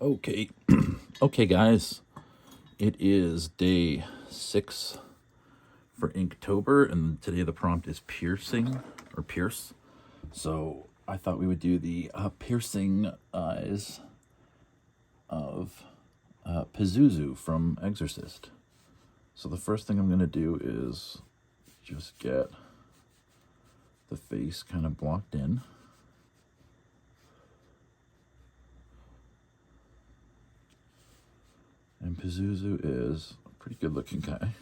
Okay. Okay, guys. It is day 6 for Inktober, and today the prompt is piercing or pierce. So I thought we would do the piercing eyes of Pazzuzu from Exorcist. So the first thing I'm going to do is just get the face kind of blocked in. And Pazzuzu is a pretty good looking guy.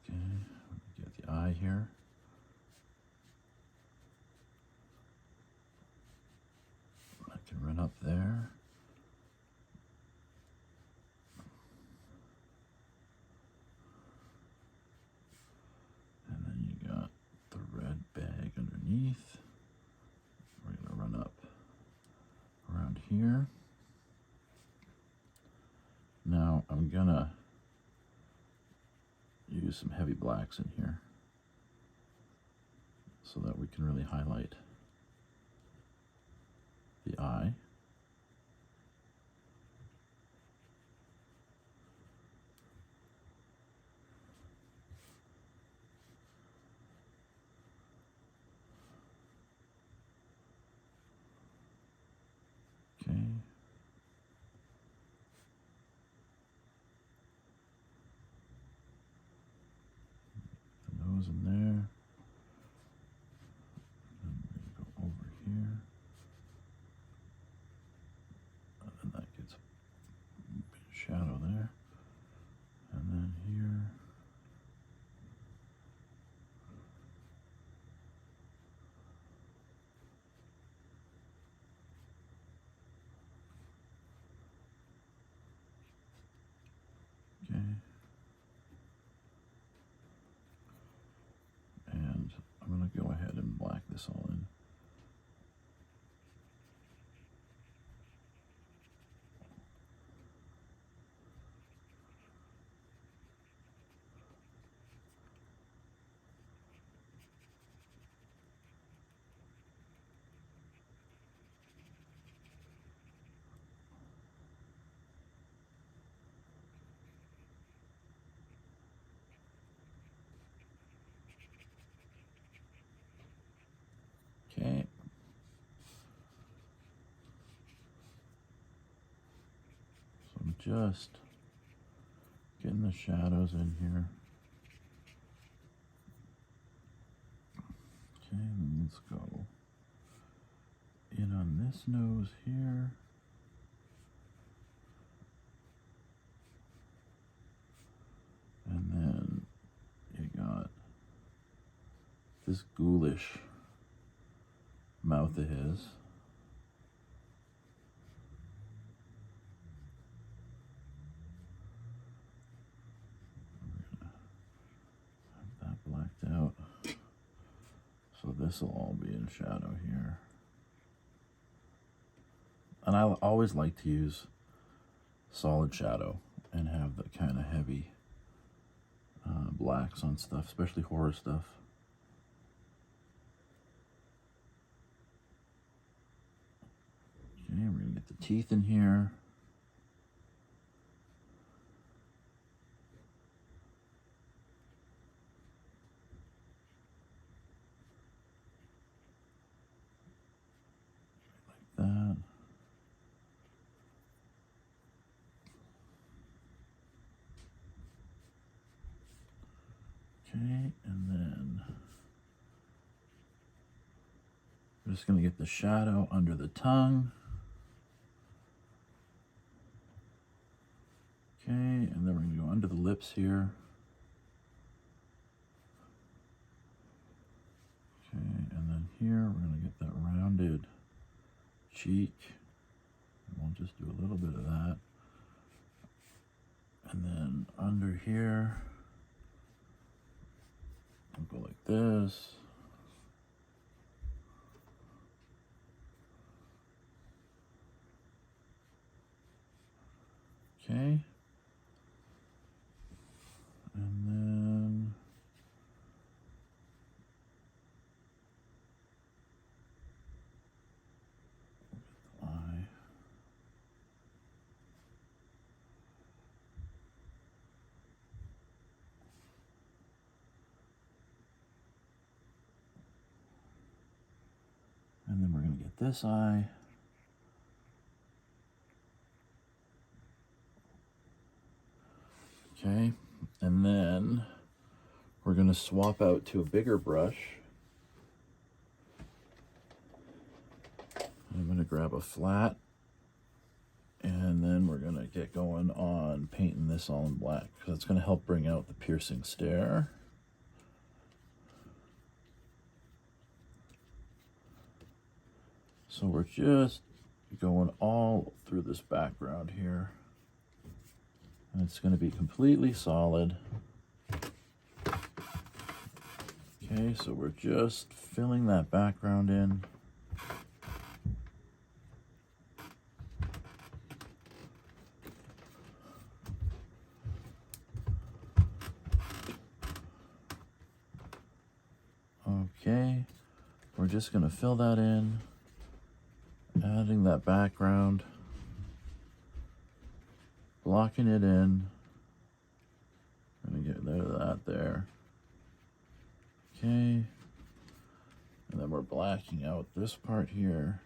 Okay, get the eye here. I can run up there. And then you got the red bag underneath. We're going to run up around here. Now I'm going to use some heavy blacks in here so that we can really highlight the eye. Okay. The nose in there. And we're going to go over here. And then that gets a bit of shadow there. And then here. Okay. And I'm going to go ahead and black this all in. Okay. So I'm just getting the shadows in here. Okay, let's go in on this nose here. And then you got this ghoulish mouth of his. Have that blacked out. So this will all be in shadow here. And I always like to use solid shadow and have the kind of heavy blacks on stuff, especially horror stuff. Okay, we're gonna get the teeth in here. Like that. Okay, and then we're just gonna get the shadow under the tongue. Okay, and then we're gonna go under the lips here. Okay, and then here we're gonna get that rounded cheek. And we'll just do a little bit of that. And then under here, we'll go like this. Okay. And then eye. going to get this eye. Okay, and then we're going to swap out to a bigger brush. I'm going to grab a flat, and then we're going to get going on painting this all in black, because it's going to help bring out the piercing stare. So we're just going all through this background here. And it's going to be completely solid. Okay, so we're just filling that background in. Okay, we're just going to fill that in, adding that background, blocking it in. I'm going to get rid of that there. Okay, and then we're blacking out this part here.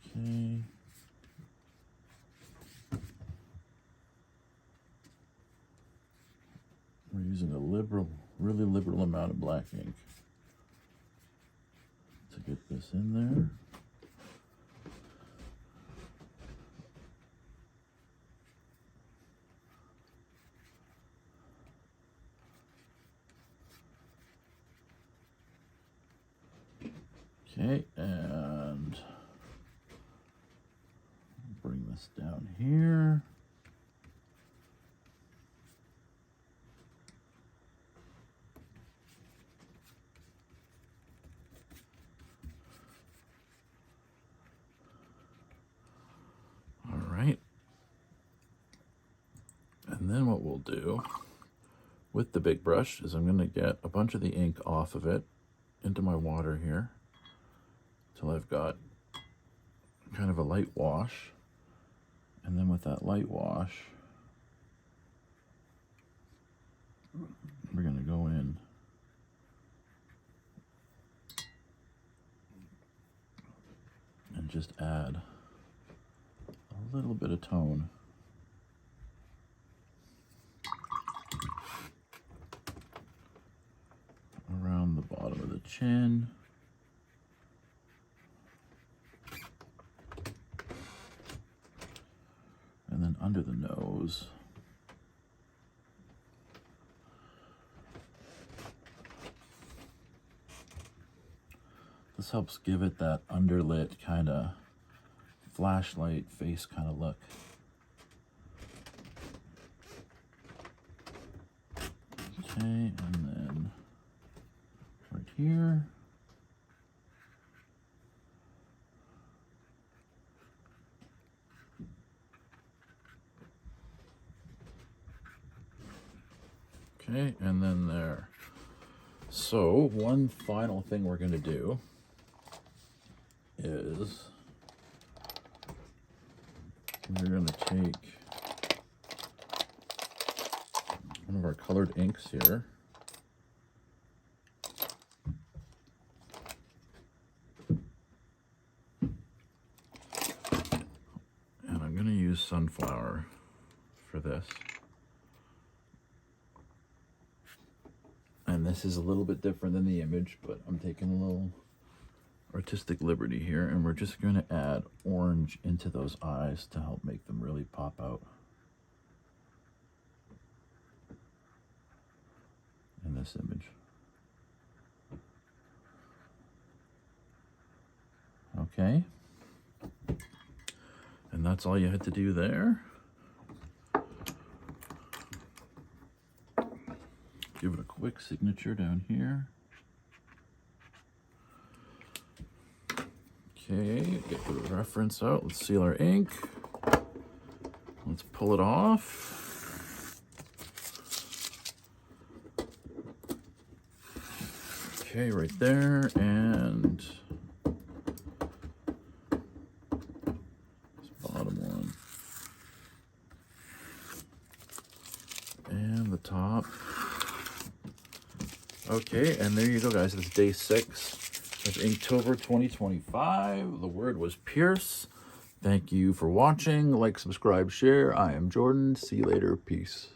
Okay. We're using a really liberal amount of black ink to get this in there. Okay, and bring this down here. All right. And then what we'll do with the big brush is I'm going to get a bunch of the ink off of it into my water here till I've got kind of a light wash. And then with that light wash, we're going to go in and just add a little bit of tone. Around the bottom of the chin. And then under the nose. This helps give it that underlit kind of flashlight face kind of look. Okay, and then right here. Okay, and then there. So one final thing we're going to do is we're going to take one of our colored inks here. And I'm going to use Sunflower for this. And this is a little bit different than the image, but I'm taking a little artistic liberty here, and we're just going to add orange into those eyes to help make them really pop out in this image. Okay, and that's all you had to do there. Give it a quick signature down here. Okay, get the reference out. Let's seal our ink. Let's pull it off. Okay, right there, and this bottom one. And the top. Okay, and there you go, guys. It's day 6 of Inktober 2025. The word was pierce. Thank you for watching. Like, subscribe, share. I am Jordan. See you later. Peace.